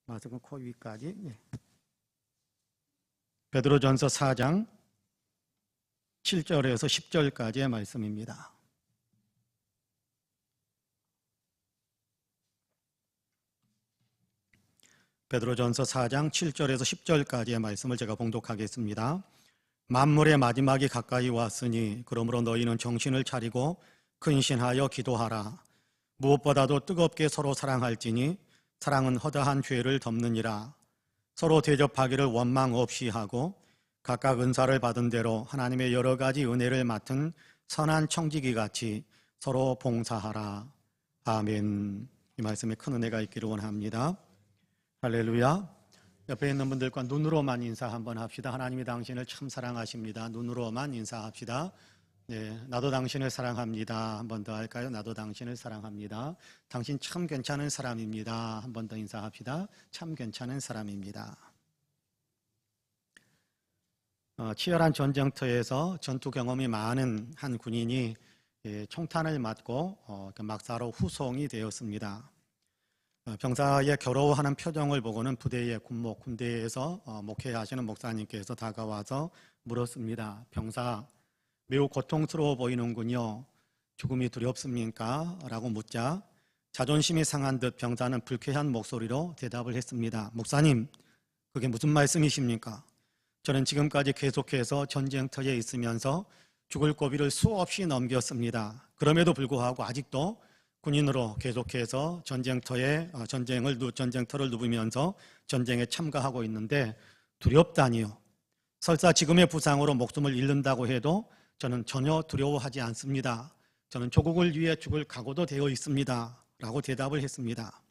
마스크 코 위까지. 베드로전서 4장 7절에서 10절까지의 말씀입니다. 베드로전서 4장 7절에서 10절까지의 말씀을 제가 봉독하겠습니다. 만물의 마지막이 가까이 왔으니 그러므로 너희는 정신을 차리고 근신하여 기도하라. 무엇보다도 뜨겁게 서로 사랑할지니 사랑은 허다한 죄를 덮느니라. 서로 대접하기를 원망 없이 하고 각각 은사를 받은 대로 하나님의 여러 가지 은혜를 맡은 선한 청지기 같이 서로 봉사하라. 아멘. 이 말씀에 큰 은혜가 있기를 원합니다. 할렐루야. 옆에 있는 분들과 눈으로만 인사 한번 합시다. 하나님이 당신을 참 사랑하십니다. 눈으로만 인사합시다. 네, 나도 당신을 사랑합니다. 한 번 더 할까요? 나도 당신을 사랑합니다. 당신 참 괜찮은 사람입니다. 한 번 더 인사합시다. 참 괜찮은 사람입니다. 치열한 전쟁터에서 전투 경험이 많은 한 군인이 총탄을 맞고 막사로 후송이 되었습니다. 병사의 괴로워하는 표정을 보고는 부대의 군대에서 목회하시는 목사님께서 다가와서 물었습니다. 병사, 매우 고통스러워 보이는군요. 죽음이 두렵습니까? 라고 묻자 자존심이 상한 듯 병사는 불쾌한 목소리로 대답을 했습니다. 목사님, 그게 무슨 말씀이십니까? 저는 지금까지 계속해서 전쟁터에 있으면서 죽을 고비를 수없이 넘겼습니다. 그럼에도 불구하고 아직도 군인으로 계속해서 전쟁터를 누비면서 전쟁에 참가하고 있는데 두렵다니요. 설사 지금의 부상으로 목숨을 잃는다고 해도 저는 전혀 두려워하지 않습니다. 저는 조국을 위해 죽을 각오도 되어 있습니다. 라고 대답을 했습니다.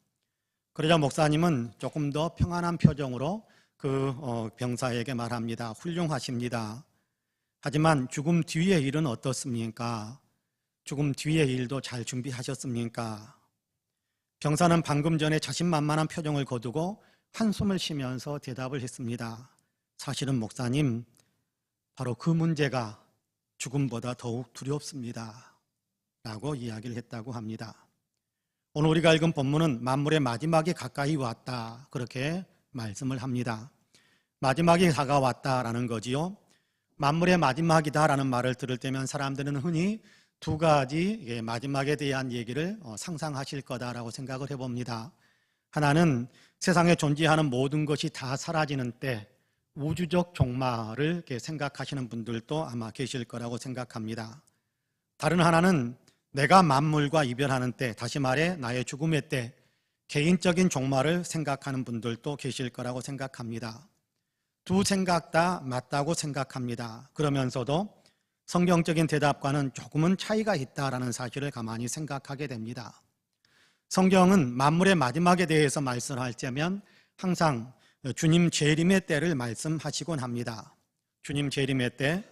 그러자 목사님은 조금 더 평안한 표정으로 그 병사에게 말합니다. 훌륭하십니다. 하지만 죽음 뒤의 일은 어떻습니까? 죽음 뒤의 일도 잘 준비하셨습니까? 병사는 방금 전에 자신만만한 표정을 거두고 한숨을 쉬면서 대답을 했습니다. 사실은 목사님, 바로 그 문제가 죽음보다 더욱 두렵습니다. 라고 이야기를 했다고 합니다. 오늘 우리가 읽은 본문은 만물의 마지막이 가까이 왔다. 그렇게 말씀을 합니다. 마지막이 다가왔다라는 거지요. 만물의 마지막이다라는 말을 들을 때면 사람들은 흔히 두 가지 마지막에 대한 얘기를 상상하실 거다라고 생각을 해봅니다. 하나는 세상에 존재하는 모든 것이 다 사라지는 때 우주적 종말을 생각하시는 분들도 아마 계실 거라고 생각합니다. 다른 하나는 내가 만물과 이별하는 때, 다시 말해 나의 죽음의 때 개인적인 종말을 생각하는 분들도 계실 거라고 생각합니다. 두 생각 다 맞다고 생각합니다. 그러면서도 성경적인 대답과는 조금은 차이가 있다라는 사실을 가만히 생각하게 됩니다. 성경은 만물의 마지막에 대해서 말씀할 때면 항상 주님 재림의 때를 말씀하시곤 합니다. 주님 재림의 때,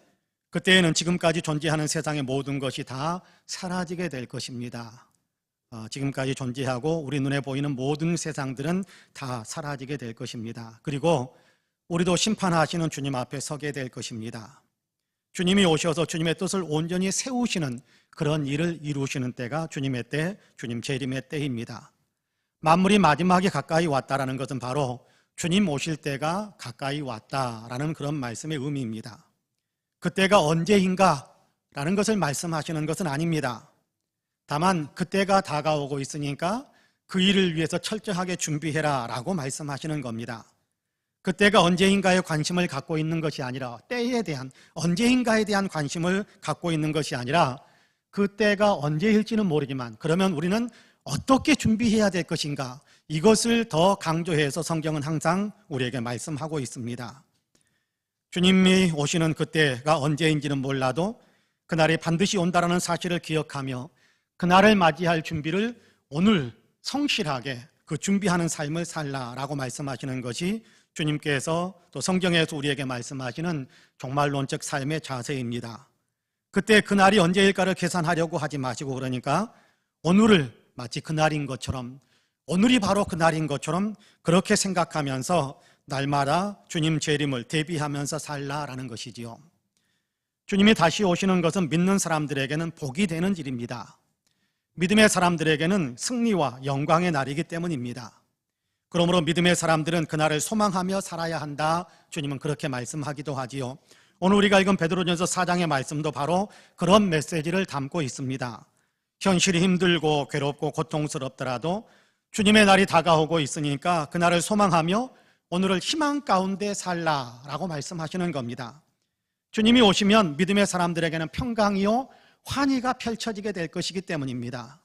그때에는 지금까지 존재하는 세상의 모든 것이 다 사라지게 될 것입니다. 지금까지 존재하고 우리 눈에 보이는 모든 세상들은 다 사라지게 될 것입니다. 그리고 우리도 심판하시는 주님 앞에 서게 될 것입니다. 주님이 오셔서 주님의 뜻을 온전히 세우시는 그런 일을 이루시는 때가 주님의 때, 주님 재림의 때입니다. 만물이 마지막에 가까이 왔다라는 것은 바로 주님 오실 때가 가까이 왔다라는 그런 말씀의 의미입니다. 그때가 언제인가라는 것을 말씀하시는 것은 아닙니다. 다만 그때가 다가오고 있으니까 그 일을 위해서 철저하게 준비해라 라고 말씀하시는 겁니다. 그때가 언제인가에 관심을 갖고 있는 것이 아니라 때에 대한, 언제인가에 대한 관심을 갖고 있는 것이 아니라 그때가 언제일지는 모르지만 그러면 우리는 어떻게 준비해야 될 것인가, 이것을 더 강조해서 성경은 항상 우리에게 말씀하고 있습니다. 주님이 오시는 그때가 언제인지는 몰라도 그날이 반드시 온다라는 사실을 기억하며 그날을 맞이할 준비를 오늘 성실하게 그 준비하는 삶을 살라라고 말씀하시는 것이 주님께서 또 성경에서 우리에게 말씀하시는 종말론적 삶의 자세입니다. 그때 그날이 언제일까를 계산하려고 하지 마시고, 그러니까 오늘을 마치 그날인 것처럼, 오늘이 바로 그날인 것처럼 그렇게 생각하면서 날마다 주님 재림을 대비하면서 살라라는 것이지요. 주님이 다시 오시는 것은 믿는 사람들에게는 복이 되는 일입니다. 믿음의 사람들에게는 승리와 영광의 날이기 때문입니다. 그러므로 믿음의 사람들은 그날을 소망하며 살아야 한다. 주님은 그렇게 말씀하기도 하지요. 오늘 우리가 읽은 베드로전서 4장의 말씀도 바로 그런 메시지를 담고 있습니다. 현실이 힘들고 괴롭고 고통스럽더라도 주님의 날이 다가오고 있으니까 그날을 소망하며 오늘을 희망 가운데 살라라고 말씀하시는 겁니다. 주님이 오시면 믿음의 사람들에게는 평강이요 환희가 펼쳐지게 될 것이기 때문입니다.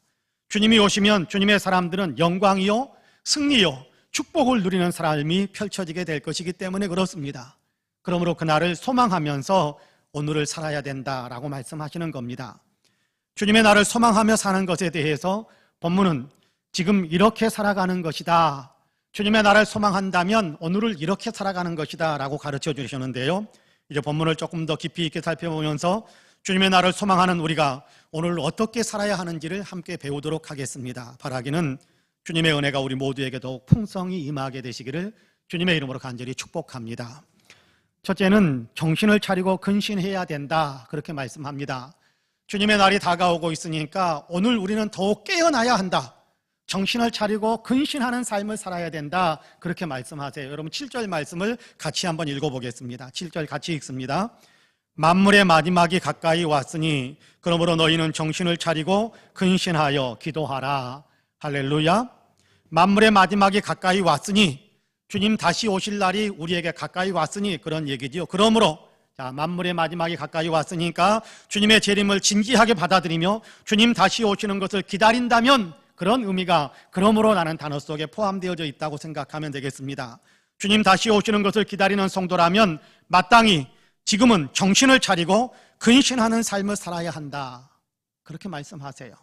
주님이 오시면 주님의 사람들은 영광이요 승리요 축복을 누리는 삶이 펼쳐지게 될 것이기 때문에 그렇습니다. 그러므로 그날을 소망하면서 오늘을 살아야 된다라고 말씀하시는 겁니다. 주님의 날을 소망하며 사는 것에 대해서 본문은 지금 이렇게 살아가는 것이다, 주님의 날을 소망한다면 오늘을 이렇게 살아가는 것이다 라고 가르쳐 주셨는데요, 이제 본문을 조금 더 깊이 있게 살펴보면서 주님의 날을 소망하는 우리가 오늘 어떻게 살아야 하는지를 함께 배우도록 하겠습니다. 바라기는 주님의 은혜가 우리 모두에게 더욱 풍성히 임하게 되시기를 주님의 이름으로 간절히 축복합니다. 첫째는 정신을 차리고 근신해야 된다, 그렇게 말씀합니다. 주님의 날이 다가오고 있으니까 오늘 우리는 더욱 깨어나야 한다, 정신을 차리고 근신하는 삶을 살아야 된다, 그렇게 말씀하세요. 여러분 7절 말씀을 같이 한번 읽어보겠습니다. 7절 같이 읽습니다. 만물의 마지막이 가까이 왔으니 그러므로 너희는 정신을 차리고 근신하여 기도하라. 할렐루야. 만물의 마지막이 가까이 왔으니, 주님 다시 오실 날이 우리에게 가까이 왔으니 그런 얘기지요. 그러므로 만물의 마지막이 가까이 왔으니까 주님의 재림을 진지하게 받아들이며 주님 다시 오시는 것을 기다린다면 그런 의미가 그러므로 라는 단어 속에 포함되어져 있다고 생각하면 되겠습니다. 주님 다시 오시는 것을 기다리는 성도라면 마땅히 지금은 정신을 차리고 근신하는 삶을 살아야 한다, 그렇게 말씀하세요.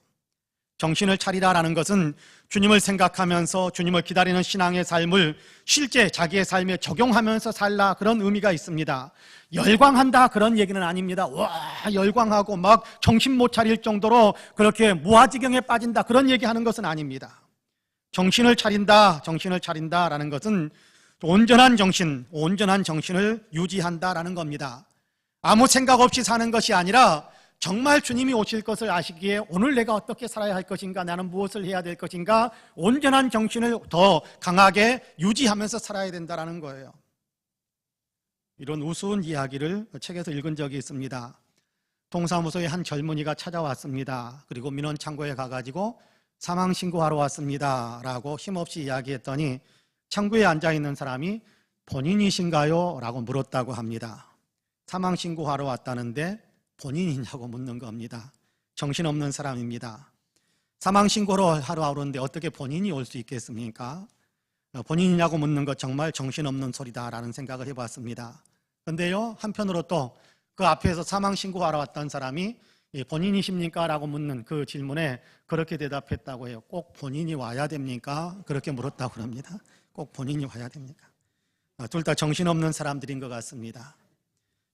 정신을 차리라라는 것은 주님을 생각하면서 주님을 기다리는 신앙의 삶을 실제 자기의 삶에 적용하면서 살라, 그런 의미가 있습니다. 열광한다 그런 얘기는 아닙니다. 와 열광하고 막 정신 못 차릴 정도로 그렇게 무아지경에 빠진다 그런 얘기하는 것은 아닙니다. 정신을 차린다라는 것은 온전한 정신을 유지한다라는 겁니다. 아무 생각 없이 사는 것이 아니라 정말 주님이 오실 것을 아시기에 오늘 내가 어떻게 살아야 할 것인가, 나는 무엇을 해야 될 것인가, 온전한 정신을 더 강하게 유지하면서 살아야 된다는 거예요. 이런 우스운 이야기를 책에서 읽은 적이 있습니다. 동사무소에 한 젊은이가 찾아왔습니다. 그리고 민원 창고에 가가지고 사망 신고하러 왔습니다 라고 힘없이 이야기했더니 창구에 앉아있는 사람이 본인이신가요? 라고 물었다고 합니다. 사망 신고하러 왔다는데 본인이냐고 묻는 겁니다. 정신없는 사람입니다. 사망 신고를 하러 오는데 어떻게 본인이 올 수 있겠습니까? 본인이냐고 묻는 것 정말 정신없는 소리다라는 생각을 해봤습니다. 그런데요, 한편으로 또 그 앞에서 사망 신고하러 왔던 사람이 본인이십니까? 라고 묻는 그 질문에 그렇게 대답했다고 해요. 꼭 본인이 와야 됩니까? 그렇게 물었다고 합니다. 꼭 본인이 와야 됩니까? 둘 다 정신없는 사람들인 것 같습니다.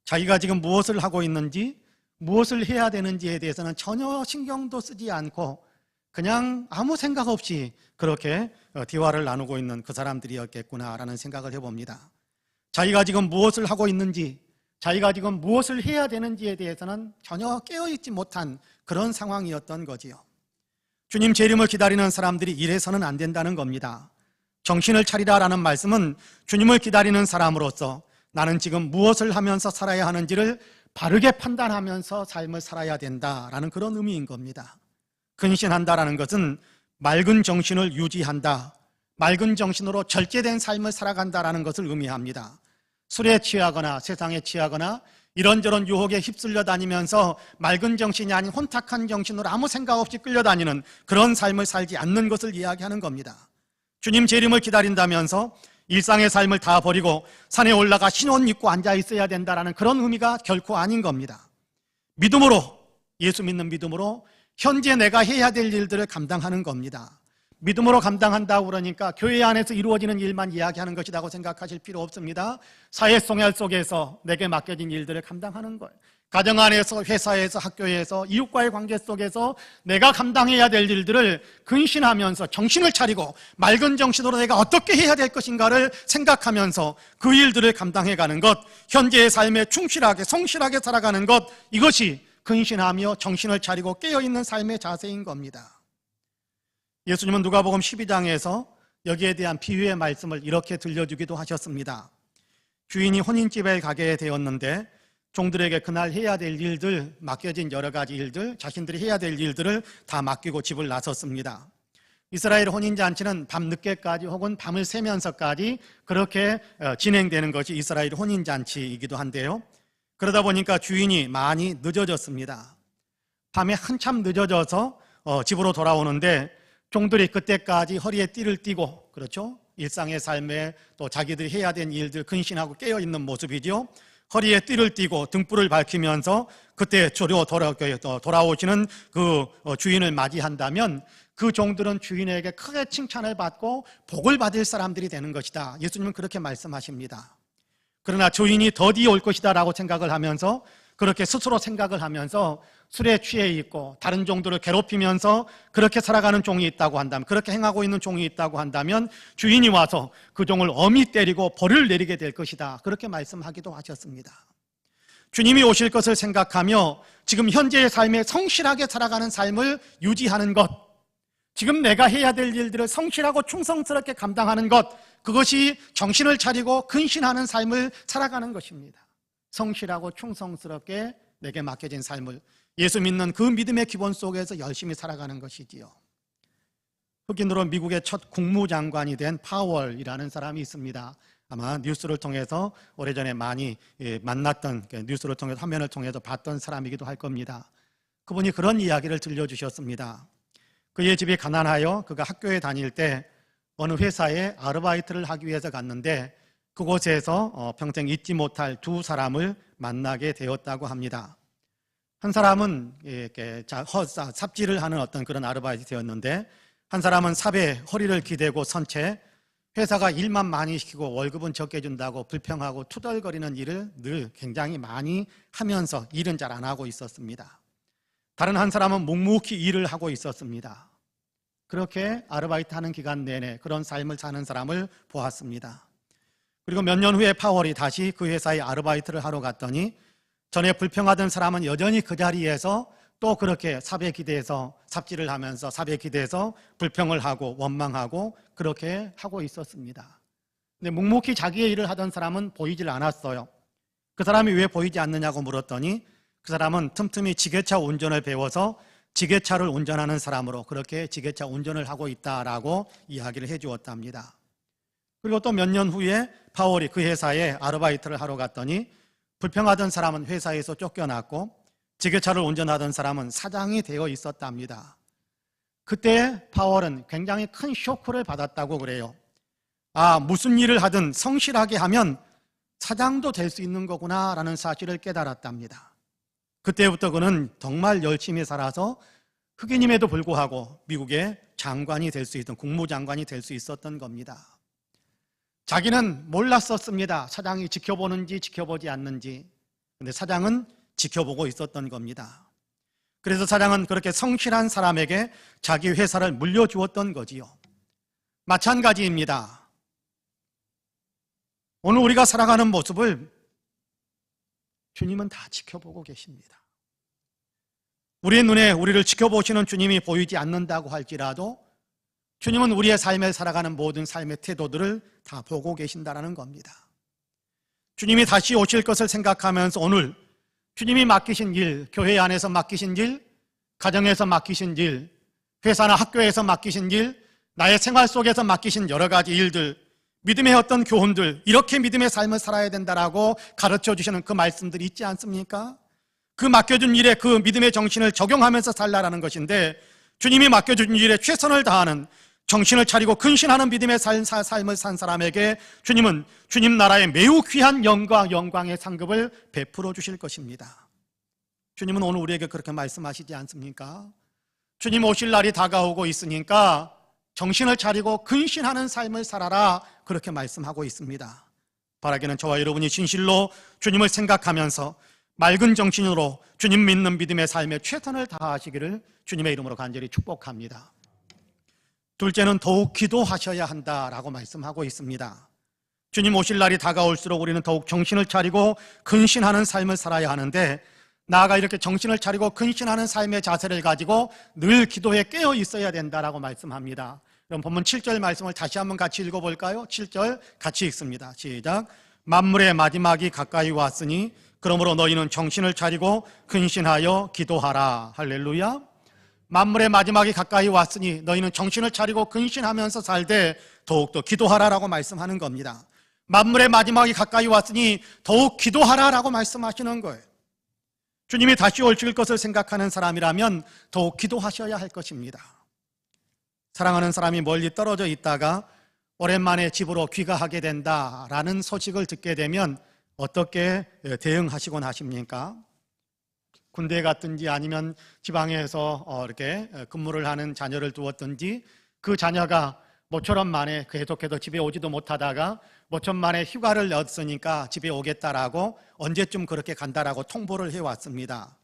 자기가 지금 무엇을 하고 있는지, 무엇을 해야 되는지에 대해서는 전혀 신경도 쓰지 않고 그냥 아무 생각 없이 그렇게 대화를 나누고 있는 그 사람들이었겠구나라는 생각을 해봅니다. 자기가 지금 무엇을 하고 있는지, 자기가 지금 무엇을 해야 되는지에 대해서는 전혀 깨어있지 못한 그런 상황이었던 거지요. 주님 재림을 기다리는 사람들이 이래서는 안 된다는 겁니다. 정신을 차리라라는 말씀은 주님을 기다리는 사람으로서 나는 지금 무엇을 하면서 살아야 하는지를 바르게 판단하면서 삶을 살아야 된다라는 그런 의미인 겁니다. 근신한다라는 것은 맑은 정신을 유지한다, 맑은 정신으로 절제된 삶을 살아간다라는 것을 의미합니다. 술에 취하거나 세상에 취하거나 이런저런 유혹에 휩쓸려 다니면서 맑은 정신이 아닌 혼탁한 정신으로 아무 생각 없이 끌려다니는 그런 삶을 살지 않는 것을 이야기하는 겁니다. 주님 재림을 기다린다면서 일상의 삶을 다 버리고 산에 올라가 흰 옷 입고 앉아 있어야 된다는 그런 의미가 결코 아닌 겁니다. 믿음으로, 예수 믿는 믿음으로 현재 내가 해야 될 일들을 감당하는 겁니다. 믿음으로 감당한다고 그러니까 교회 안에서 이루어지는 일만 이야기하는 것이라고 생각하실 필요 없습니다. 사회생활 속에서 내게 맡겨진 일들을 감당하는 거예요. 가정 안에서, 회사에서, 학교에서, 이웃과의 관계 속에서 내가 감당해야 될 일들을 근신하면서 정신을 차리고 맑은 정신으로 내가 어떻게 해야 될 것인가를 생각하면서 그 일들을 감당해가는 것, 현재의 삶에 충실하게 성실하게 살아가는 것, 이것이 근신하며 정신을 차리고 깨어있는 삶의 자세인 겁니다. 예수님은 누가복음 12장에서 여기에 대한 비유의 말씀을 이렇게 들려주기도 하셨습니다. 주인이 혼인집에 가게 되었는데 종들에게 그날 해야 될 일들, 맡겨진 여러 가지 일들, 자신들이 해야 될 일들을 다 맡기고 집을 나섰습니다. 이스라엘 혼인잔치는 밤늦게까지 혹은 밤을 새면서까지 그렇게 진행되는 것이 이스라엘 혼인잔치이기도 한데요. 그러다 보니까 주인이 많이 늦어졌습니다. 밤에 한참 늦어져서 집으로 돌아오는데 종들이 그때까지 허리에 띠를 띠고, 그렇죠? 일상의 삶에 또 자기들이 해야 되는 일들 근신하고 깨어있는 모습이죠. 허리에 띠를 띠고 등불을 밝히면서 그때 저로 돌아오시는 그 주인을 맞이한다면 그 종들은 주인에게 크게 칭찬을 받고 복을 받을 사람들이 되는 것이다. 예수님은 그렇게 말씀하십니다. 그러나 주인이 더디 올 것이다 라고 생각을 하면서, 그렇게 스스로 생각을 하면서 술에 취해 있고 다른 종들을 괴롭히면서 그렇게 살아가는 종이 있다고 한다면, 그렇게 행하고 있는 종이 있다고 한다면 주인이 와서 그 종을 엄히 때리고 벌을 내리게 될 것이다. 그렇게 말씀하기도 하셨습니다. 주님이 오실 것을 생각하며 지금 현재의 삶에 성실하게 살아가는 삶을 유지하는 것, 지금 내가 해야 될 일들을 성실하고 충성스럽게 감당하는 것, 그것이 정신을 차리고 근신하는 삶을 살아가는 것입니다. 성실하고 충성스럽게 내게 맡겨진 삶을, 예수 믿는 그 믿음의 기본 속에서 열심히 살아가는 것이지요. 흑인으로 미국의 첫 국무장관이 된 파월이라는 사람이 있습니다. 아마 뉴스를 통해서 오래전에 많이 만났던, 뉴스를 통해서 화면을 통해서 봤던 사람이기도 할 겁니다. 그분이 그런 이야기를 들려주셨습니다. 그의 집이 가난하여 그가 학교에 다닐 때 어느 회사에 아르바이트를 하기 위해서 갔는데 그곳에서 평생 잊지 못할 두 사람을 만나게 되었다고 합니다. 한 사람은 이렇게 삽질을 하는 어떤 그런 아르바이트였는데, 한 사람은 삽에 허리를 기대고 선 채 회사가 일만 많이 시키고 월급은 적게 준다고 불평하고 투덜거리는 일을 늘 굉장히 많이 하면서 일은 잘 안 하고 있었습니다. 다른 한 사람은 묵묵히 일을 하고 있었습니다. 그렇게 아르바이트 하는 기간 내내 그런 삶을 사는 사람을 보았습니다. 그리고 몇 년 후에 파월이 다시 그 회사에 아르바이트를 하러 갔더니 전에 불평하던 사람은 여전히 그 자리에서 또 그렇게 삽에 기대서 삽질을 하면서 삽에 기대서 불평을 하고 원망하고 그렇게 하고 있었습니다. 근데 묵묵히 자기의 일을 하던 사람은 보이질 않았어요. 그 사람이 왜 보이지 않느냐고 물었더니 그 사람은 틈틈이 지게차 운전을 배워서 지게차를 운전하는 사람으로 그렇게 지게차 운전을 하고 있다라고 이야기를 해주었답니다. 그리고 또 몇 년 후에 파월이 그 회사에 아르바이트를 하러 갔더니 불평하던 사람은 회사에서 쫓겨났고 지게차를 운전하던 사람은 사장이 되어 있었답니다. 그때 파월은 굉장히 큰 쇼크를 받았다고 그래요. 아, 무슨 일을 하든 성실하게 하면 사장도 될 수 있는 거구나 라는 사실을 깨달았답니다. 그때부터 그는 정말 열심히 살아서 흑인임에도 불구하고 미국의 장관이 될 수 있던, 국무장관이 될 수 있었던 겁니다. 자기는 몰랐었습니다. 사장이 지켜보는지 지켜보지 않는지. 근데 사장은 지켜보고 있었던 겁니다. 그래서 사장은 그렇게 성실한 사람에게 자기 회사를 물려주었던 거지요. 마찬가지입니다. 오늘 우리가 살아가는 모습을 주님은 다 지켜보고 계십니다. 우리의 눈에 우리를 지켜보시는 주님이 보이지 않는다고 할지라도 주님은 우리의 삶에 살아가는 모든 삶의 태도들을 다 보고 계신다는 겁니다. 주님이 다시 오실 것을 생각하면서 오늘 주님이 맡기신 일, 교회 안에서 맡기신 일, 가정에서 맡기신 일, 회사나 학교에서 맡기신 일, 나의 생활 속에서 맡기신 여러 가지 일들, 믿음의 어떤 교훈들, 이렇게 믿음의 삶을 살아야 된다라고 가르쳐 주시는 그 말씀들이 있지 않습니까? 그 맡겨준 일에 그 믿음의 정신을 적용하면서 살라라는 것인데, 주님이 맡겨준 일에 최선을 다하는, 정신을 차리고 근신하는 믿음의 삶을 산 사람에게 주님은 주님 나라의 매우 귀한 영광의 상급을 베풀어 주실 것입니다. 주님은 오늘 우리에게 그렇게 말씀하시지 않습니까? 주님 오실 날이 다가오고 있으니까 정신을 차리고 근신하는 삶을 살아라, 그렇게 말씀하고 있습니다. 바라기는 저와 여러분이 진실로 주님을 생각하면서 맑은 정신으로 주님 믿는 믿음의 삶에 최선을 다하시기를 주님의 이름으로 간절히 축복합니다. 둘째는 더욱 기도하셔야 한다라고 말씀하고 있습니다. 주님 오실 날이 다가올수록 우리는 더욱 정신을 차리고 근신하는 삶을 살아야 하는데, 나아가 이렇게 정신을 차리고 근신하는 삶의 자세를 가지고 늘 기도에 깨어 있어야 된다라고 말씀합니다. 그럼 본문 7절 말씀을 다시 한번 같이 읽어볼까요? 7절 같이 읽습니다. 시작. 만물의 마지막이 가까이 왔으니 그러므로 너희는 정신을 차리고 근신하여 기도하라. 할렐루야. 만물의 마지막이 가까이 왔으니 너희는 정신을 차리고 근신하면서 살되 더욱더 기도하라라고 말씀하는 겁니다. 만물의 마지막이 가까이 왔으니 더욱 기도하라라고 말씀하시는 거예요. 주님이 다시 오실 것을 생각하는 사람이라면 더욱 기도하셔야 할 것입니다. 사랑하는 사람이 멀리 떨어져 있다가 오랜만에 집으로 귀가하게 된다라는 소식을 듣게 되면 어떻게 대응하시곤 하십니까? 군대에 갔든지 아니면 지방에서 이렇게 근무를 하는 자녀를 두었든지 그 자녀가 모처럼 만에 계속해서 집에 오지도 못하다가 모처럼 만에 휴가를 냈으니까 집에 오겠다라고 언제쯤 그렇게 간다라고 통보를 해왔습니다.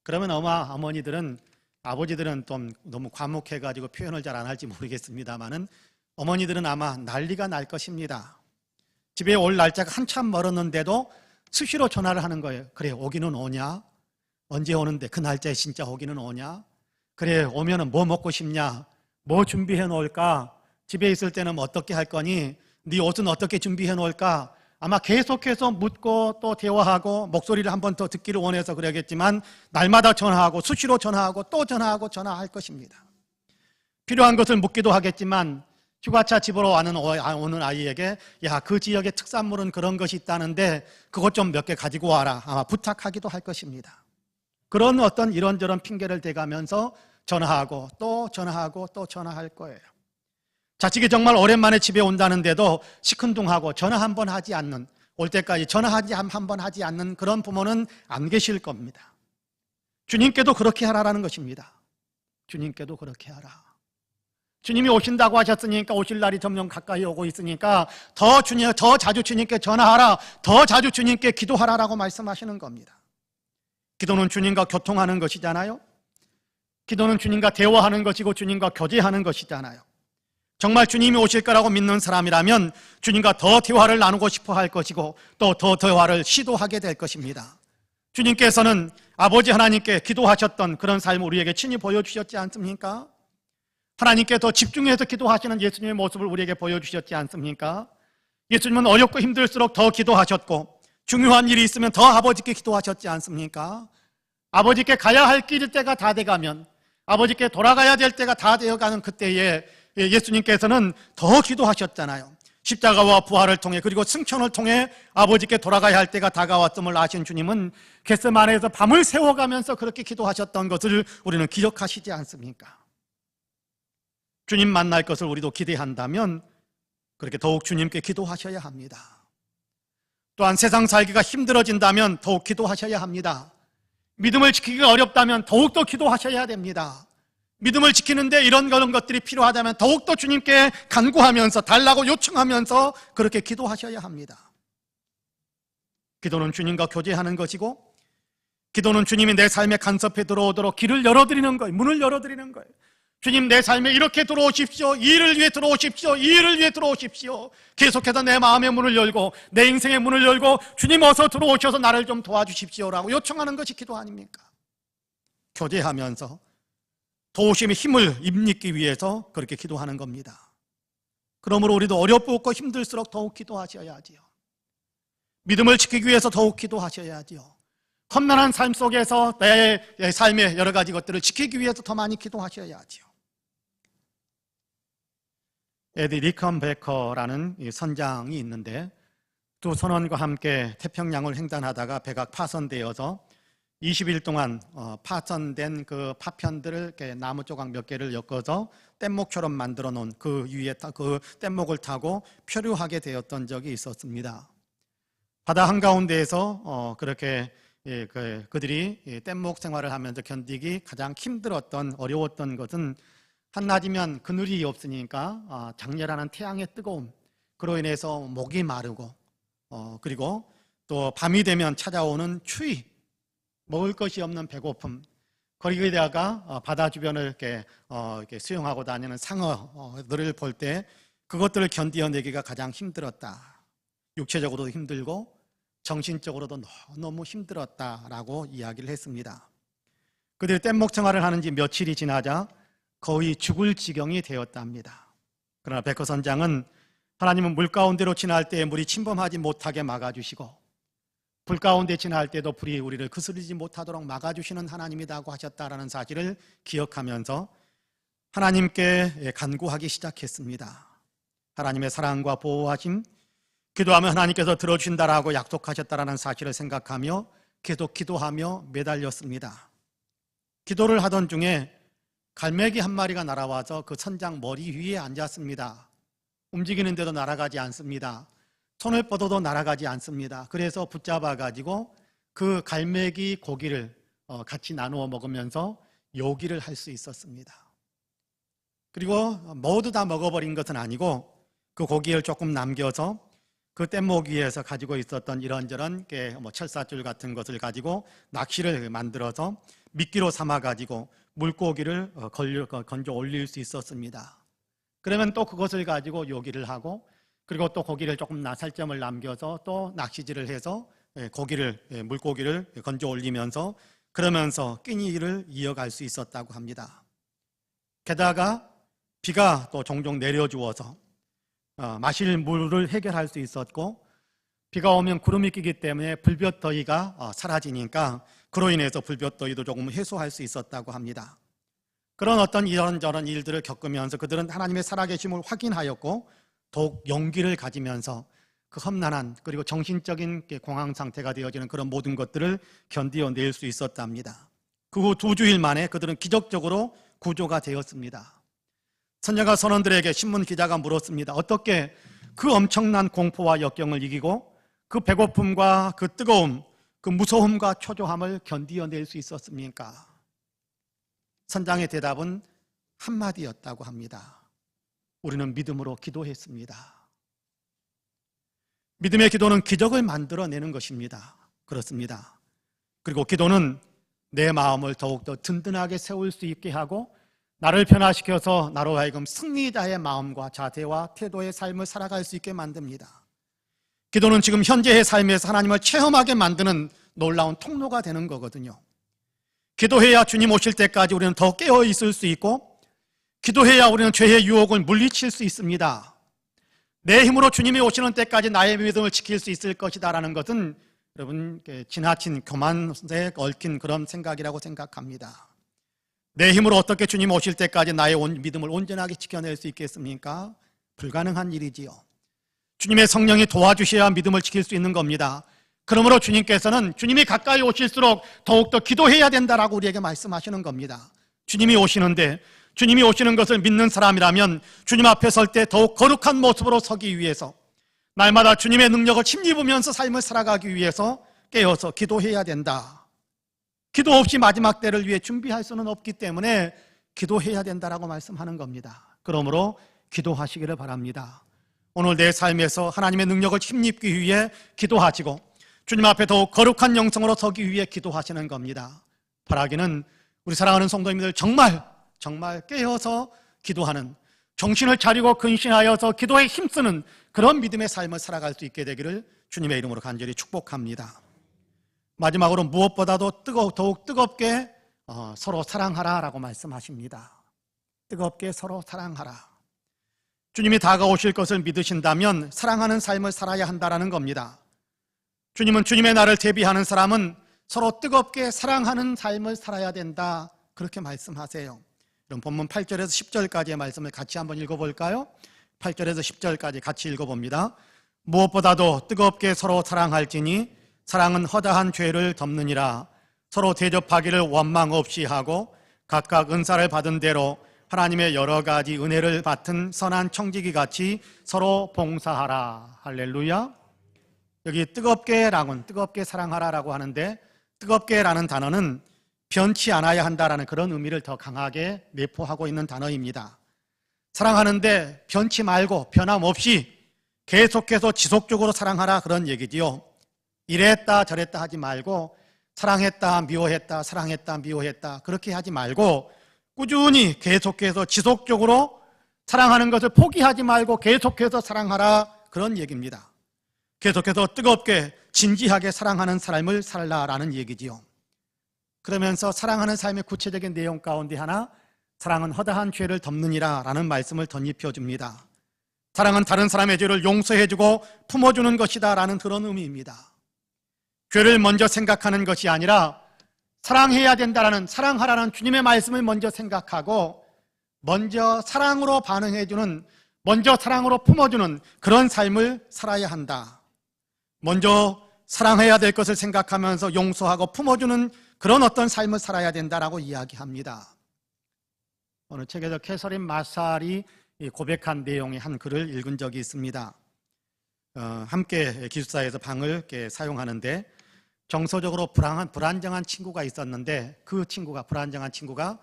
그러면 어머니들은 아버지들은 좀 너무 과묵해가지고 표현을 잘 안 할지 모르겠습니다만은 어머니들은 아마 난리가 날 것입니다. 집에 올 날짜가 한참 멀었는데도 수시로 전화를 하는 거예요. 그래, 오기는 오냐? 언제 오는데 그 날짜에 진짜 오기는 오냐? 그래, 오면은 뭐 먹고 싶냐? 뭐 준비해 놓을까? 집에 있을 때는 어떻게 할 거니? 네 옷은 어떻게 준비해 놓을까? 아마 계속해서 묻고 또 대화하고 목소리를 한 번 더 듣기를 원해서 그러겠지만 날마다 전화하고 수시로 전화하고 또 전화하고 전화할 것입니다. 필요한 것을 묻기도 하겠지만 휴가차 집으로 오는 아이에게 야, 그 지역의 특산물은 그런 것이 있다는데 그것 좀 몇 개 가지고 와라. 아마 부탁하기도 할 것입니다. 그런 어떤 이런저런 핑계를 대가면서 전화하고 또 전화하고 또 전화할 거예요. 자식이 정말 오랜만에 집에 온다는데도 시큰둥하고 전화 한 번 하지 않는, 올 때까지 전화하지 한 번 하지 않는 그런 부모는 안 계실 겁니다. 주님께도 그렇게 하라라는 것입니다. 주님께도 그렇게 하라. 주님이 오신다고 하셨으니까 오실 날이 점점 가까이 오고 있으니까 더 자주 주님께 전화하라, 더 자주 주님께 기도하라라고 말씀하시는 겁니다. 기도는 주님과 교통하는 것이잖아요. 기도는 주님과 대화하는 것이고 주님과 교제하는 것이잖아요. 정말 주님이 오실 거라고 믿는 사람이라면 주님과 더 대화를 나누고 싶어 할 것이고 또 더 대화를 시도하게 될 것입니다. 주님께서는 아버지 하나님께 기도하셨던 그런 삶을 우리에게 친히 보여주셨지 않습니까? 하나님께 더 집중해서 기도하시는 예수님의 모습을 우리에게 보여주셨지 않습니까? 예수님은 어렵고 힘들수록 더 기도하셨고 중요한 일이 있으면 더 아버지께 기도하셨지 않습니까? 아버지께 가야 할 길 때가 다 돼가면 아버지께 돌아가야 될 때가 다 되어가는 그때에 예수님께서는 더 기도하셨잖아요. 십자가와 부활을 통해 그리고 승천을 통해 아버지께 돌아가야 할 때가 다가왔음을 아신 주님은 겟세마네에서 밤을 새워가면서 그렇게 기도하셨던 것을 우리는 기억하시지 않습니까? 주님 만날 것을 우리도 기대한다면 그렇게 더욱 주님께 기도하셔야 합니다. 또한 세상 살기가 힘들어진다면 더욱 기도하셔야 합니다. 믿음을 지키기가 어렵다면 더욱더 기도하셔야 됩니다. 믿음을 지키는데 이런 그런 것들이 필요하다면 더욱더 주님께 간구하면서 달라고 요청하면서 그렇게 기도하셔야 합니다. 기도는 주님과 교제하는 것이고 기도는 주님이 내 삶에 간섭해 들어오도록 길을 열어드리는 거예요. 문을 열어드리는 거예요. 주님, 내 삶에 이렇게 들어오십시오. 이 일을 위해 들어오십시오. 이 일을 위해 들어오십시오. 계속해서 내 마음의 문을 열고 내 인생의 문을 열고 주님 어서 들어오셔서 나를 좀 도와주십시오라고 요청하는 것이 기도 아닙니까? 교제하면서 도우심의 힘을 입기 위해서 그렇게 기도하는 겁니다. 그러므로 우리도 어렵고 힘들수록 더욱 기도하셔야지요. 믿음을 지키기 위해서 더욱 기도하셔야지요. 험난한 삶 속에서 내 삶의 여러 가지 것들을 지키기 위해서 더 많이 기도하셔야지요. 에디 리컨베커라는 선장이 있는데 두 선원과 함께 태평양을 횡단하다가 배가 파손되어서 20일 동안 파손된 그 파편들을 이렇게 나무 조각 몇 개를 엮어서 뗏목처럼 만들어 놓은 그 위에 그 뗏목을 타고 표류하게 되었던 적이 있었습니다. 바다 한가운데에서 그렇게 그들이 뗏목 생활을 하면서 견디기 가장 힘들었던 어려웠던 것은 한낮이면 그늘이 없으니까 장렬하는 태양의 뜨거움, 그로 인해서 목이 마르고 그리고 또 밤이 되면 찾아오는 추위, 먹을 것이 없는 배고픔, 거기에다가 바다 주변을 이렇게 수영하고 다니는 상어들을 볼 때 그것들을 견디어내기가 가장 힘들었다. 육체적으로도 힘들고 정신적으로도 너무 힘들었다라고 이야기를 했습니다. 그들이 뗏목 생활을 하는 지 며칠이 지나자 거의 죽을 지경이 되었답니다. 그러나 백호선장은 하나님은 물 가운데로 지날 때에 물이 침범하지 못하게 막아주시고 불 가운데 지날 때도 불이 우리를 거스르지 못하도록 막아주시는 하나님이라고 하셨다라는 사실을 기억하면서 하나님께 간구하기 시작했습니다. 하나님의 사랑과 보호하심, 기도하면 하나님께서 들어주신다라고 약속하셨다라는 사실을 생각하며 계속 기도하며 매달렸습니다. 기도를 하던 중에 갈매기 한 마리가 날아와서 그 선장 머리 위에 앉았습니다. 움직이는데도 날아가지 않습니다. 손을 뻗어도 날아가지 않습니다. 그래서 붙잡아가지고 그 갈매기 고기를 같이 나누어 먹으면서 요기를 할 수 있었습니다. 그리고 모두 다 먹어버린 것은 아니고 그 고기를 조금 남겨서 그 뗏목 위에서 가지고 있었던 이런저런 철사줄 같은 것을 가지고 낚시를 만들어서 미끼로 삼아가지고 물고기를 건져 올릴 수 있었습니다. 그러면 또 그것을 가지고 요기를 하고 그리고 또 고기를 조금 살점을 남겨서 또 낚시질을 해서 물고기를 건져 올리면서 그러면서 끼니를 이어갈 수 있었다고 합니다. 게다가 비가 또 종종 내려주어서 마실 물을 해결할 수 있었고 비가 오면 구름이 끼기 때문에 불볕더위가 사라지니까 그로 인해서 불볕더위도 조금 해소할 수 있었다고 합니다. 그런 어떤 이런저런 일들을 겪으면서 그들은 하나님의 살아계심을 확인하였고 더욱 용기를 가지면서 그 험난한 그리고 정신적인 공황 상태가 되어지는 그런 모든 것들을 견디어낼 수 있었답니다. 그 후 2주일 만에 그들은 기적적으로 구조가 되었습니다. 선녀가 선원들에게 신문 기자가 물었습니다. 어떻게 그 엄청난 공포와 역경을 이기고 그 배고픔과 그 뜨거움, 그 무서움과 초조함을 견디어낼 수 있었습니까? 선장의 대답은 한마디였다고 합니다. 우리는 믿음으로 기도했습니다. 믿음의 기도는 기적을 만들어내는 것입니다. 그렇습니다. 그리고 기도는 내 마음을 더욱더 든든하게 세울 수 있게 하고 나를 변화시켜서 나로 하여금 승리자의 마음과 자세와 태도의 삶을 살아갈 수 있게 만듭니다. 기도는 지금 현재의 삶에서 하나님을 체험하게 만드는 놀라운 통로가 되는 거거든요. 기도해야 주님 오실 때까지 우리는 더 깨어 있을 수 있고 기도해야 우리는 죄의 유혹을 물리칠 수 있습니다. 내 힘으로 주님이 오시는 때까지 나의 믿음을 지킬 수 있을 것이다 라는 것은 여러분 지나친 교만에 얽힌 그런 생각이라고 생각합니다. 내 힘으로 어떻게 주님 오실 때까지 나의 믿음을 온전하게 지켜낼 수 있겠습니까? 불가능한 일이지요. 주님의 성령이 도와주셔야 믿음을 지킬 수 있는 겁니다. 그러므로 주님께서는 주님이 가까이 오실수록 더욱더 기도해야 된다라고 우리에게 말씀하시는 겁니다. 주님이 오시는데 주님이 오시는 것을 믿는 사람이라면 주님 앞에 설 때 더욱 거룩한 모습으로 서기 위해서 날마다 주님의 능력을 힘입으면서 삶을 살아가기 위해서 깨어서 기도해야 된다. 기도 없이 마지막 때를 위해 준비할 수는 없기 때문에 기도해야 된다라고 말씀하는 겁니다. 그러므로 기도하시기를 바랍니다. 오늘 내 삶에서 하나님의 능력을 힘입기 위해 기도하시고 주님 앞에 더욱 거룩한 영성으로 서기 위해 기도하시는 겁니다. 바라기는 우리 사랑하는 성도님들 정말 깨어서 기도하는 정신을 차리고 근신하여서 기도에 힘쓰는 그런 믿음의 삶을 살아갈 수 있게 되기를 주님의 이름으로 간절히 축복합니다. 마지막으로 무엇보다도 더욱 뜨겁게 서로 사랑하라라고 말씀하십니다. 뜨겁게 서로 사랑하라. 주님이 다가오실 것을 믿으신다면 사랑하는 삶을 살아야 한다는 겁니다. 주님은 주님의 날을 대비하는 사람은 서로 뜨겁게 사랑하는 삶을 살아야 된다 그렇게 말씀하세요. 그럼 본문 8절에서 10절까지의 말씀을 같이 한번 읽어볼까요? 8절에서 10절까지 같이 읽어봅니다. 무엇보다도 뜨겁게 서로 사랑할지니 사랑은 허다한 죄를 덮느니라. 서로 대접하기를 원망 없이 하고 각각 은사를 받은 대로 하나님의 여러 가지 은혜를 받은 선한 청지기 같이 서로 봉사하라. 할렐루야. 여기 뜨겁게 사랑하라라고 하는데 뜨겁게라는 단어는 변치 않아야 한다라는 그런 의미를 더 강하게 내포하고 있는 단어입니다. 사랑하는데 변치 말고 변함없이 계속해서 지속적으로 사랑하라 그런 얘기지요. 이랬다 저랬다 하지 말고 사랑했다 미워했다 사랑했다 미워했다 그렇게 하지 말고 꾸준히 계속해서 지속적으로 사랑하는 것을 포기하지 말고 계속해서 사랑하라 그런 얘기입니다. 계속해서 뜨겁게 진지하게 사랑하는 삶을 살라라는 얘기지요. 그러면서 사랑하는 삶의 구체적인 내용 가운데 하나 사랑은 허다한 죄를 덮느니라 라는 말씀을 덧입혀 줍니다. 사랑은 다른 사람의 죄를 용서해주고 품어주는 것이다 라는 그런 의미입니다. 죄를 먼저 생각하는 것이 아니라 사랑해야 된다라는, 사랑하라는 주님의 말씀을 먼저 생각하고 먼저 사랑으로 반응해주는, 먼저 사랑으로 품어주는 그런 삶을 살아야 한다. 먼저 사랑해야 될 것을 생각하면서 용서하고 품어주는 그런 어떤 삶을 살아야 된다라고 이야기합니다. 어느 책에서 캐서린 마살이 고백한 내용의 한 글을 읽은 적이 있습니다. 함께 기숙사에서 방을 이렇게 사용하는데 정서적으로 불안정한 친구가 있었는데 그 친구가, 불안정한 친구가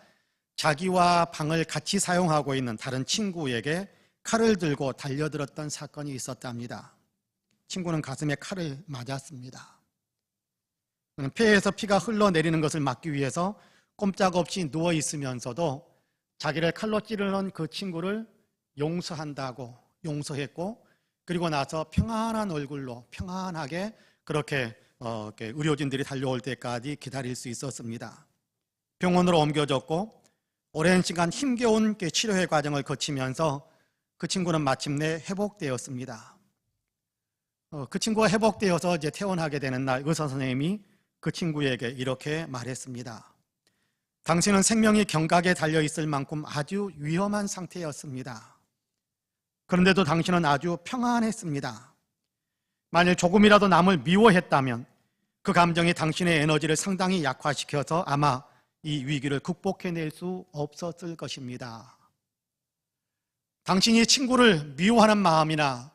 자기와 방을 같이 사용하고 있는 다른 친구에게 칼을 들고 달려들었던 사건이 있었답니다. 친구는 가슴에 칼을 맞았습니다. 폐에서 피가 흘러내리는 것을 막기 위해서 꼼짝없이 누워 있으면서도 자기를 칼로 찌르는 그 친구를 용서한다고 용서했고, 그리고 나서 평안한 얼굴로 평안하게 그렇게 의료진들이 달려올 때까지 기다릴 수 있었습니다. 병원으로 옮겨졌고 오랜 시간 힘겨운 치료의 과정을 거치면서 그 친구는 마침내 회복되었습니다. 그 친구가 회복되어서 이제 퇴원하게 되는 날 의사 선생님이 그 친구에게 이렇게 말했습니다. 당신은 생명이 경각에 달려있을 만큼 아주 위험한 상태였습니다. 그런데도 당신은 아주 평안했습니다. 만일 조금이라도 남을 미워했다면 그 감정이 당신의 에너지를 상당히 약화시켜서 아마 이 위기를 극복해낼 수 없었을 것입니다. 당신이 친구를 미워하는 마음이나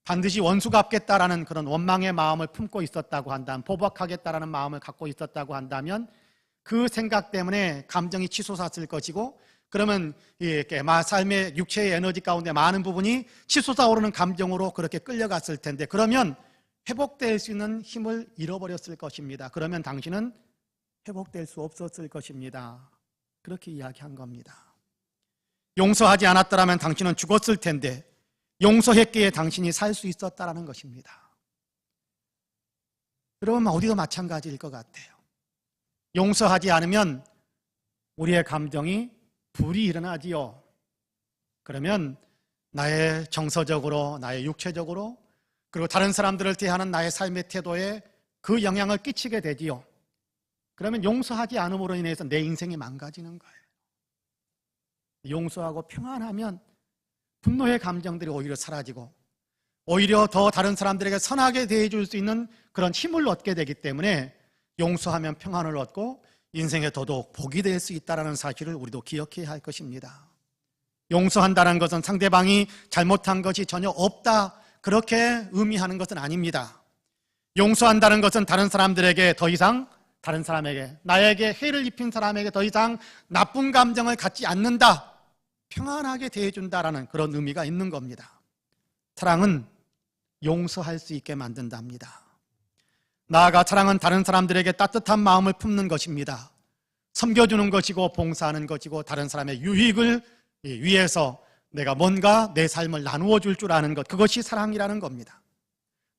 반드시 원수 갚겠다라는 그런 원망의 마음을 품고 있었다고 한다면, 보복하겠다라는 마음을 갖고 있었다고 한다면 그 생각 때문에 감정이 치솟았을 것이고, 그러면 삶의 육체의 에너지 가운데 많은 부분이 치솟아 오르는 감정으로 그렇게 끌려갔을 텐데, 그러면 회복될 수 있는 힘을 잃어버렸을 것입니다. 그러면 당신은 회복될 수 없었을 것입니다. 그렇게 이야기한 겁니다. 용서하지 않았더라면 당신은 죽었을 텐데 용서했기에 당신이 살 수 있었다라는 것입니다. 여러분, 어디도 마찬가지일 것 같아요. 용서하지 않으면 우리의 감정이 불이 일어나지요. 그러면 나의 정서적으로, 나의 육체적으로, 그리고 다른 사람들을 대하는 나의 삶의 태도에 그 영향을 끼치게 되지요. 그러면 용서하지 않음으로 인해서 내 인생이 망가지는 거예요. 용서하고 평안하면 분노의 감정들이 오히려 사라지고 오히려 더 다른 사람들에게 선하게 대해줄 수 있는 그런 힘을 얻게 되기 때문에 용서하면 평안을 얻고 인생에 더더욱 복이 될 수 있다는 사실을 우리도 기억해야 할 것입니다. 용서한다는 것은 상대방이 잘못한 것이 전혀 없다, 그렇게 의미하는 것은 아닙니다. 용서한다는 것은 다른 사람들에게 더 이상, 다른 사람에게, 나에게 해를 입힌 사람에게 더 이상 나쁜 감정을 갖지 않는다, 평안하게 대해준다라는 그런 의미가 있는 겁니다. 사랑은 용서할 수 있게 만든답니다. 나아가 사랑은 다른 사람들에게 따뜻한 마음을 품는 것입니다. 섬겨주는 것이고 봉사하는 것이고 다른 사람의 유익을 위해서 내가 뭔가 내 삶을 나누어 줄 줄 아는 것, 그것이 사랑이라는 겁니다.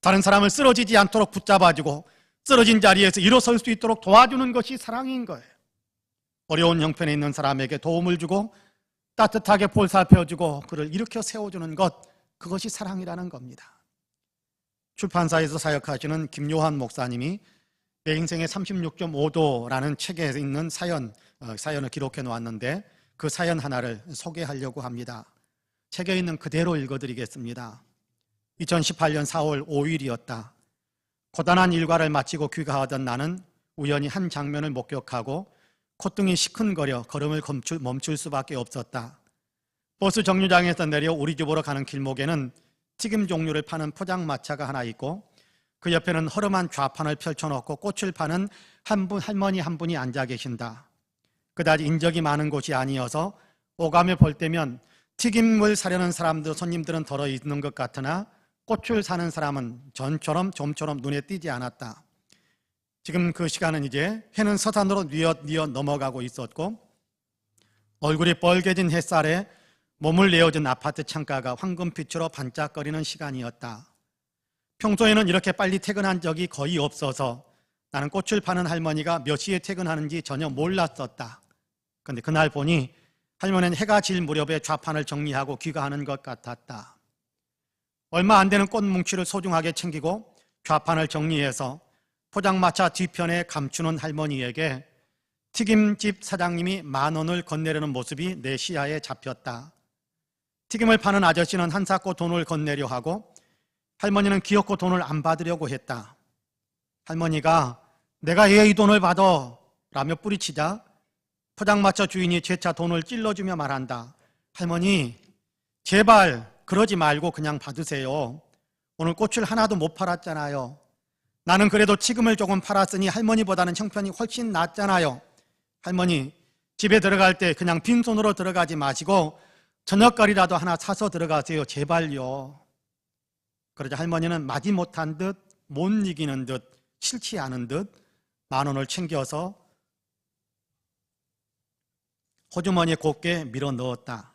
다른 사람을 쓰러지지 않도록 붙잡아주고 쓰러진 자리에서 일어설 수 있도록 도와주는 것이 사랑인 거예요. 어려운 형편에 있는 사람에게 도움을 주고 따뜻하게 보살펴주고 그를 일으켜 세워주는 것, 그것이 사랑이라는 겁니다. 출판사에서 사역하시는 김요한 목사님이 내 인생의 36.5도라는 책에 있는 사연을 기록해 놓았는데 그 사연 하나를 소개하려고 합니다. 책에 있는 그대로 읽어드리겠습니다. 2018년 4월 5일이었다. 고단한 일과를 마치고 귀가하던 나는 우연히 한 장면을 목격하고 콧등이 시큰거려 걸음을 멈출 수밖에 없었다. 버스 정류장에서 내려 우리 집으로 가는 길목에는 튀김 종류를 파는 포장마차가 하나 있고 그 옆에는 허름한 좌판을 펼쳐놓고 꽃을 파는 할머니 한 분이 앉아 계신다. 그다지 인적이 많은 곳이 아니어서 오가며 볼 때면 튀김을 사려는 손님들은 덜어 있는 것 같으나 꽃을 사는 사람은 좀처럼 눈에 띄지 않았다. 지금 그 시간은 이제 해는 서산으로 뉘어 넘어가고 있었고 얼굴이 뻘개진 햇살에 몸을 내어준 아파트 창가가 황금빛으로 반짝거리는 시간이었다. 평소에는 이렇게 빨리 퇴근한 적이 거의 없어서 나는 꽃을 파는 할머니가 몇 시에 퇴근하는지 전혀 몰랐었다. 그런데 그날 보니 할머니는 해가 질 무렵에 좌판을 정리하고 귀가하는 것 같았다. 얼마 안 되는 꽃 뭉치를 소중하게 챙기고 좌판을 정리해서 포장마차 뒤편에 감추는 할머니에게 튀김집 사장님이 10,000원을 건네려는 모습이 내 시야에 잡혔다. 튀김을 파는 아저씨는 한사코 돈을 건네려 하고 할머니는 기어코 돈을 안 받으려고 했다. 할머니가 내가 왜 이 돈을 받아? 라며 뿌리치자 포장마차 주인이 재차 돈을 찔러주며 말한다. 할머니, 제발 그러지 말고 그냥 받으세요. 오늘 꽃을 하나도 못 팔았잖아요. 나는 그래도 튀김을 조금 팔았으니 할머니보다는 형편이 훨씬 낫잖아요. 할머니, 집에 들어갈 때 그냥 빈손으로 들어가지 마시고 저녁거리라도 하나 사서 들어가세요. 제발요. 그러자 할머니는 마지못한 듯, 못 이기는 듯, 싫지 않은 듯 10,000원을 챙겨서 호주머니에 곱게 밀어 넣었다.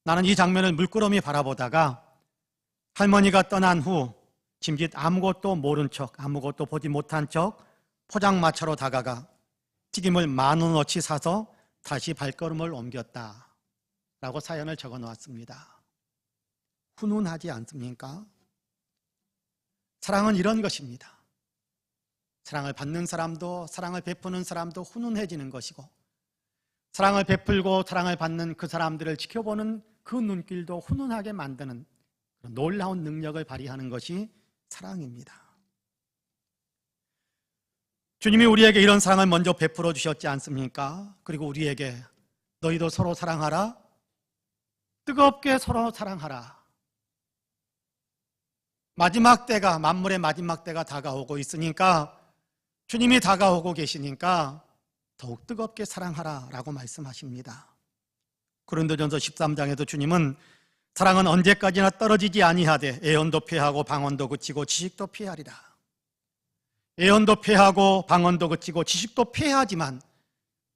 나는 이 장면을 물끄러미 바라보다가 할머니가 떠난 후 짐짓 아무것도 모른 척, 아무것도 보지 못한 척 포장마차로 다가가 튀김을 10,000원어치 사서 다시 발걸음을 옮겼다. 라고 사연을 적어 놓았습니다. 훈훈하지 않습니까? 사랑은 이런 것입니다. 사랑을 받는 사람도 사랑을 베푸는 사람도 훈훈해지는 것이고 사랑을 베풀고 사랑을 받는 그 사람들을 지켜보는 그 눈길도 훈훈하게 만드는 놀라운 능력을 발휘하는 것이 사랑입니다. 주님이 우리에게 이런 사랑을 먼저 베풀어 주셨지 않습니까? 그리고 우리에게 너희도 서로 사랑하라, 뜨겁게 서로 사랑하라. 마지막 때가, 만물의 마지막 때가 다가오고 있으니까 주님이 다가오고 계시니까 더욱 뜨겁게 사랑하라 라고 말씀하십니다. 고린도전서 13장에도 주님은 사랑은 언제까지나 떨어지지 아니하되 애언도 패하고 방언도 그치고 지식도 패하리라. 애언도 패하고 방언도 그치고 지식도 패하지만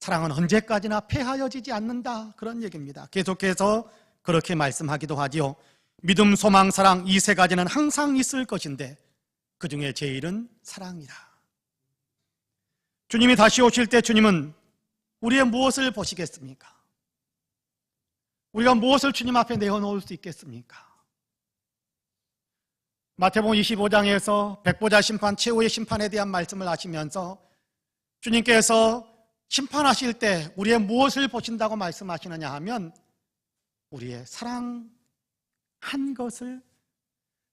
사랑은 언제까지나 패하여지지 않는다, 그런 얘기입니다. 계속해서 그렇게 말씀하기도 하지요. 믿음, 소망, 사랑 이 세 가지는 항상 있을 것인데 그 중에 제일은 사랑이라. 주님이 다시 오실 때 주님은 우리의 무엇을 보시겠습니까? 우리가 무엇을 주님 앞에 내어놓을 수 있겠습니까? 마태복음 25장에서 백보자 심판, 최후의 심판에 대한 말씀을 하시면서 주님께서 심판하실 때 우리의 무엇을 보신다고 말씀하시느냐 하면 우리의 사랑한 것을,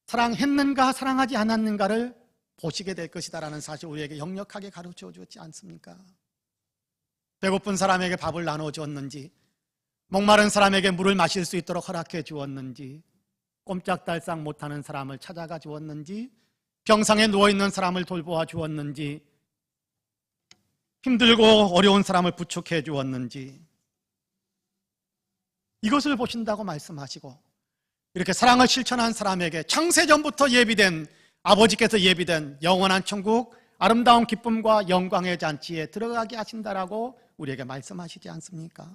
사랑했는가 사랑하지 않았는가를 보시게 될 것이다라는 사실 우리에게 역력하게 가르쳐 주었지 않습니까? 배고픈 사람에게 밥을 나눠 주었는지, 목마른 사람에게 물을 마실 수 있도록 허락해 주었는지, 꼼짝달싹 못하는 사람을 찾아가 주었는지, 병상에 누워있는 사람을 돌보아 주었는지, 힘들고 어려운 사람을 부축해 주었는지, 이것을 보신다고 말씀하시고 이렇게 사랑을 실천한 사람에게 창세전부터 예비된, 아버지께서 예비된 영원한 천국, 아름다운 기쁨과 영광의 잔치에 들어가게 하신다라고 우리에게 말씀하시지 않습니까?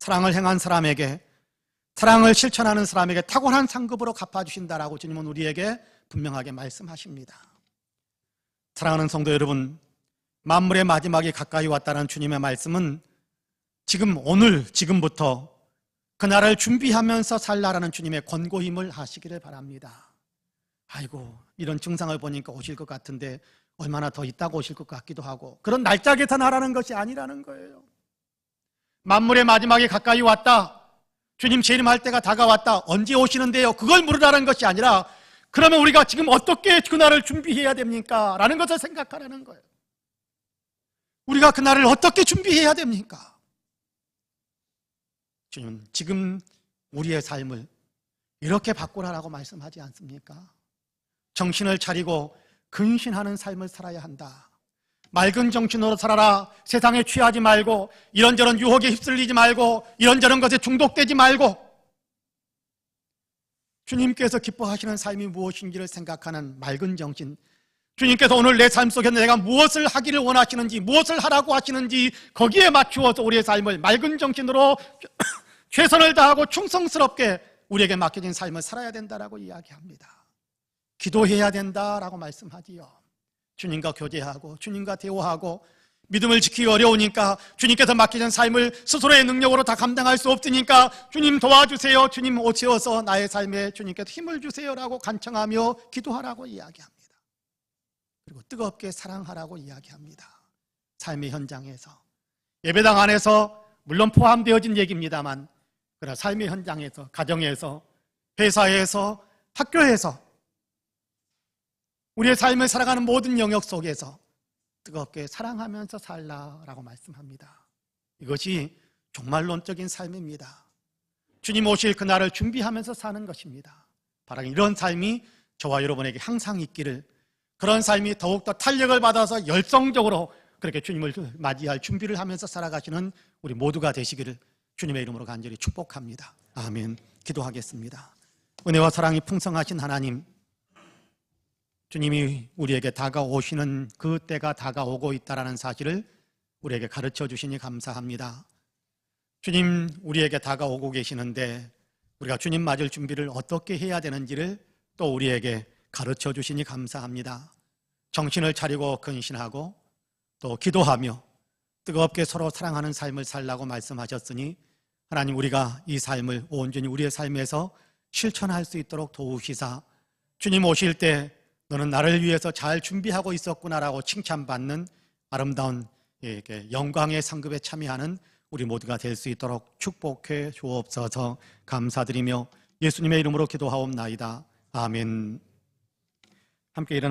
사랑을 행한 사람에게, 사랑을 실천하는 사람에게 탁월한 상급으로 갚아주신다라고 주님은 우리에게 분명하게 말씀하십니다. 사랑하는 성도 여러분, 만물의 마지막이 가까이 왔다는 주님의 말씀은 지금, 오늘, 지금부터 그날을 준비하면서 살라라는 주님의 권고임을 하시기를 바랍니다. 아이고, 이런 증상을 보니까 오실 것 같은데 얼마나 더 있다가 오실 것 같기도 하고, 그런 날짜에 더 나라는 것이 아니라는 거예요. 만물의 마지막이 가까이 왔다, 주님 재림할 때가 다가왔다, 언제 오시는데요? 그걸 물으라는 것이 아니라 그러면 우리가 지금 어떻게 그날을 준비해야 됩니까? 라는 것을 생각하라는 거예요. 우리가 그날을 어떻게 준비해야 됩니까? 주님은 지금 우리의 삶을 이렇게 바꾸라라고 말씀하지 않습니까? 정신을 차리고 근신하는 삶을 살아야 한다. 맑은 정신으로 살아라. 세상에 취하지 말고, 이런저런 유혹에 휩쓸리지 말고, 이런저런 것에 중독되지 말고, 주님께서 기뻐하시는 삶이 무엇인지를 생각하는 맑은 정신, 주님께서 오늘 내 삶 속에 내가 무엇을 하기를 원하시는지, 무엇을 하라고 하시는지 거기에 맞추어서 우리의 삶을 맑은 정신으로 최선을 다하고 충성스럽게 우리에게 맡겨진 삶을 살아야 된다라고 이야기합니다. 기도해야 된다라고 말씀하지요. 주님과 교제하고 주님과 대화하고 믿음을 지키기 어려우니까, 주님께서 맡기신 삶을 스스로의 능력으로 다 감당할 수 없으니까 주님 도와주세요, 주님 오시어서 나의 삶에 주님께서 힘을 주세요라고 간청하며 기도하라고 이야기합니다. 그리고 뜨겁게 사랑하라고 이야기합니다. 삶의 현장에서, 예배당 안에서 물론 포함되어진 얘기입니다만, 그러나 삶의 현장에서, 가정에서, 회사에서, 학교에서, 우리의 삶을 살아가는 모든 영역 속에서 뜨겁게 사랑하면서 살라라고 말씀합니다. 이것이 종말론적인 삶입니다. 주님 오실 그날을 준비하면서 사는 것입니다. 바로 이런 삶이 저와 여러분에게 항상 있기를, 그런 삶이 더욱더 탄력을 받아서 열성적으로 그렇게 주님을 맞이할 준비를 하면서 살아가시는 우리 모두가 되시기를 주님의 이름으로 간절히 축복합니다. 아멘. 기도하겠습니다. 은혜와 사랑이 풍성하신 하나님, 주님이 우리에게 다가오시는 그 때가 다가오고 있다는 사실을 우리에게 가르쳐 주시니 감사합니다. 주님, 우리에게 다가오고 계시는데 우리가 주님 맞을 준비를 어떻게 해야 되는지를 또 우리에게 가르쳐 주시니 감사합니다. 정신을 차리고 근신하고 또 기도하며 뜨겁게 서로 사랑하는 삶을 살라고 말씀하셨으니, 하나님, 우리가 이 삶을 온전히 우리의 삶에서 실천할 수 있도록 도우시사, 주님 오실 때 너는 나를 위해서 잘 준비하고 있었구나라고 칭찬받는 아름다운 영광의 상급에 참여하는 우리 모두가 될 수 있도록 축복해 주옵소서. 감사드리며 예수님의 이름으로 기도하옵나이다. 아멘. 함께 일어나